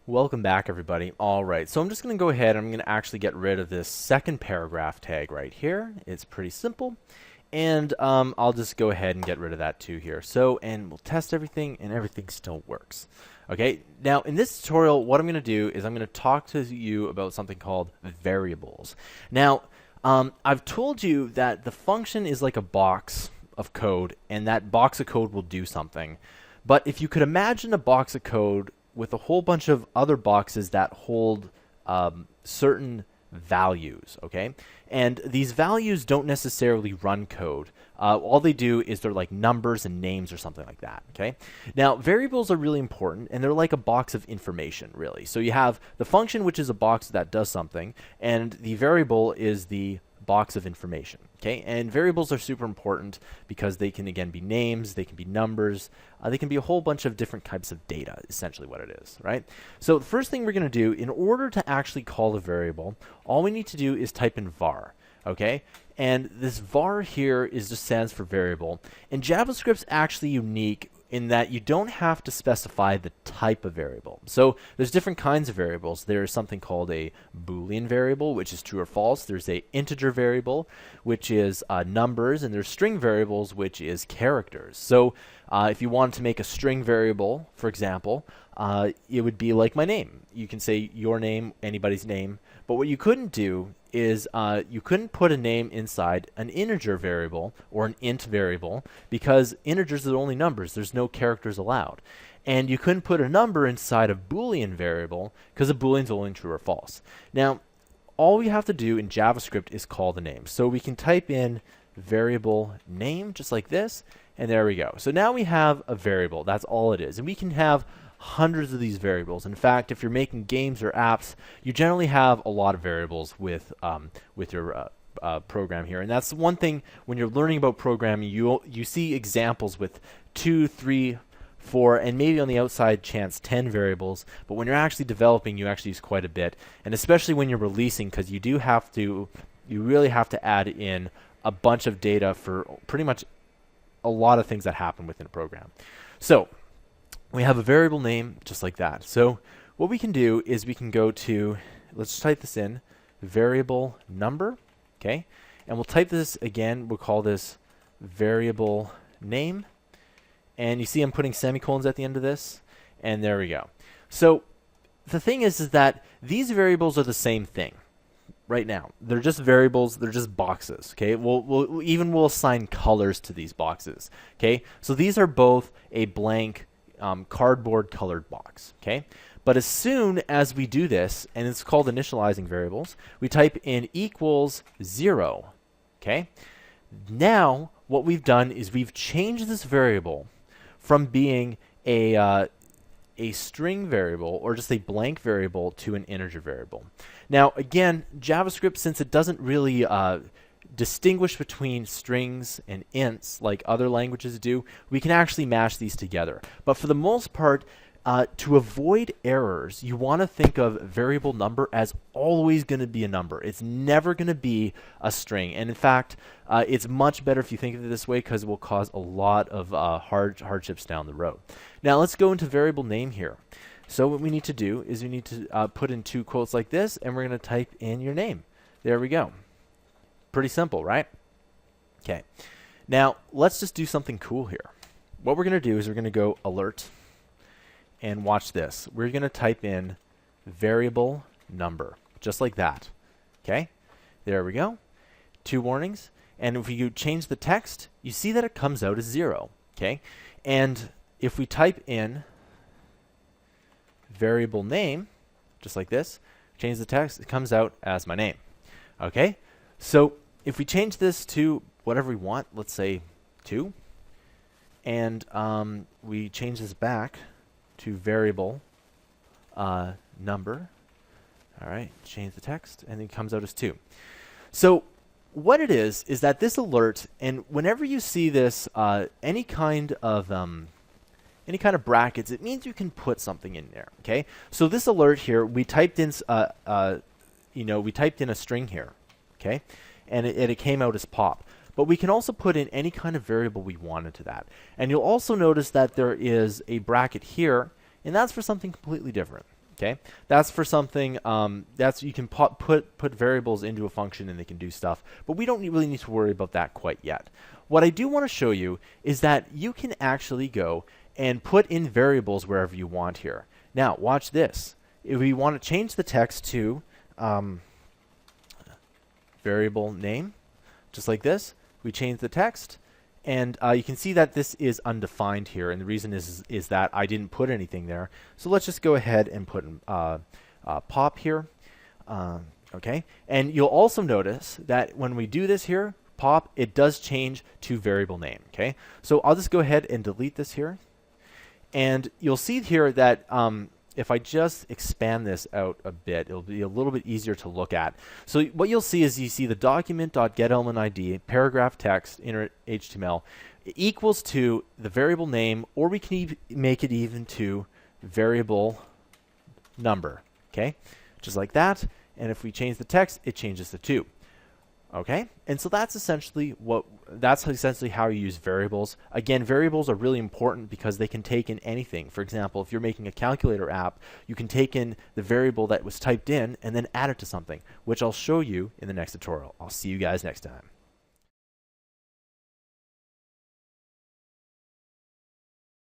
Welcome back, everybody. All right, so I'm just going to go ahead and I'm going to actually get rid of this second paragraph tag right here. It's pretty simple. And I'll just go ahead and get rid of that too here. So, and we'll test everything, and everything still works. Okay, now in this tutorial, what I'm going to do is I'm going to talk to you about something called variables. Now, I've told you that the function is like a box of code, and that box of code will do something. But if you could imagine a box of code with a whole bunch of other boxes that hold certain values, okay? And these values don't necessarily run code. All they do is they're like numbers and names or something like that, okay? Now, variables are really important, and they're like a box of information, really. So you have the function, which is a box that does something, and the variable is the box of information, okay? And variables are super important because they can, again, be names, they can be numbers, they can be a whole bunch of different types of data, essentially what it is, right? So the first thing we're going to do, in order to actually call a variable, all we need to do is type in var, okay? And this var here just stands for variable. And JavaScript's actually unique in that you don't have to specify the type of variable. So there's different kinds of variables. There's something called a Boolean variable, which is true or false. There's a integer variable, which is numbers, and there's string variables, which is characters. So if you wanted to make a string variable, for example, it would be like my name. You can say your name, anybody's name, but what you couldn't do is you couldn't put a name inside an integer variable or an int variable because integers are only numbers. There's no characters allowed. And you couldn't put a number inside a Boolean variable because a Boolean's only true or false. Now, all we have to do in JavaScript is call the name. So we can type in variable name just like this, and there we go. So now we have a variable. That's all it is. And we can have hundreds of these variables. In fact, if you're making games or apps, you generally have a lot of variables with your program here. And that's one thing when you're learning about programming, you see examples with 2, 3, 4, and maybe on the outside chance 10 variables. But when you're actually developing, you actually use quite a bit. And especially when you're releasing, because you really have to add in a bunch of data for pretty much a lot of things that happen within a program. So we have a variable name just like that. So what we can do is we can go to, let's type this in, variable number, okay? And we'll type this again, we'll call this variable name. And you see I'm putting semicolons at the end of this, and there we go. So the thing is that these variables are the same thing right now. They're just variables, they're just boxes, okay? We'll assign colors to these boxes, okay? So these are both a blank cardboard colored box, okay? But as soon as we do this, and it's called initializing variables, we type in equals 0, okay? Now, what we've done is we've changed this variable from being a string variable or just a blank variable to an integer variable. Now, again, JavaScript, since it doesn't really distinguish between strings and ints like other languages do, we can actually mash these together. But for the most part, to avoid errors, you want to think of variable number as always going to be a number. It's never going to be a string. And in fact, it's much better if you think of it this way because it will cause a lot of hardships down the road. Now let's go into variable name here. So what we need to do is we need to put in 2 quotes like this, and we're going to type in your name. There we go. Pretty simple, right? Okay. Now, let's just do something cool here. What we're going to do is we're going to go alert, and watch this. We're going to type in variable number, just like that. Okay? There we go. 2 warnings. And if you change the text, you see that it comes out as 0. Okay? And if we type in variable name, just like this, change the text, it comes out as my name. Okay? So if we change this to whatever we want, let's say 2, and we change this back to variable number, all right, change the text, and it comes out as 2. So what it is that this alert, and whenever you see this, any kind of brackets, it means you can put something in there. Okay, so this alert here, we typed in, we typed in a string here. Okay, and it came out as pop. But we can also put in any kind of variable we want into that. And you'll also notice that there is a bracket here, and that's for something completely different. Okay, that's for something that's you can put variables into a function and they can do stuff, but we don't really need to worry about that quite yet. What I do want to show you is that you can actually go and put in variables wherever you want here. Now, watch this. If we want to change the text to variable name, just like this, we change the text, and you can see that this is undefined here, and the reason is that I didn't put anything there. So let's just go ahead and put pop here. Okay, and you'll also notice that when we do this here, pop, it does change to variable name. Okay, so I'll just go ahead and delete this here, and you'll see here that if I just expand this out a bit, it'll be a little bit easier to look at. So what you'll see is you see the document.getElementID paragraph text inner HTML equals to the variable name, or we can make it even to variable number. Okay, just like that. And if we change the text, it changes to 2. Okay, and so that's essentially how you use variables. Again, variables are really important because they can take in anything. For example, if you're making a calculator app, you can take in the variable that was typed in and then add it to something, which I'll show you in the next tutorial. I'll see you guys next time.